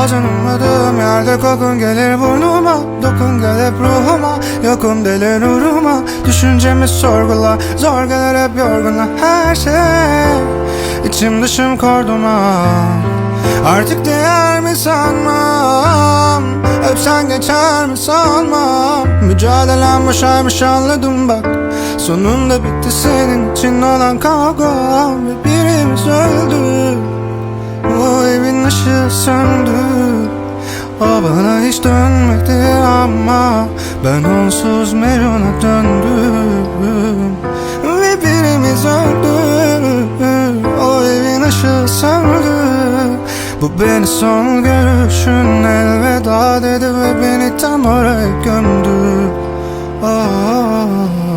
Bazen ummadığım yerde kokun gelir burnuma, dokun gel hep ruhuma, yokum deli nuruma. Düşüncemi sorgula, zor gelir hep yorguna her şey. İçim dışım kordona, artık değer mi sanmam, öpsen geçer mi sanmam. Mücadelem boşaymış anladım bak, sonunda bitti senin için olan kavga. Ve birimiz öldü, o evin ışığı söndü. O bana hiç dönmedi ama ben onsuz Mecnun'a döndüm. Ve birimiz öldü, o evin ışığı söndü. Bu beni son görüşün elveda dedi ve beni tam oraya gömdü. Oh.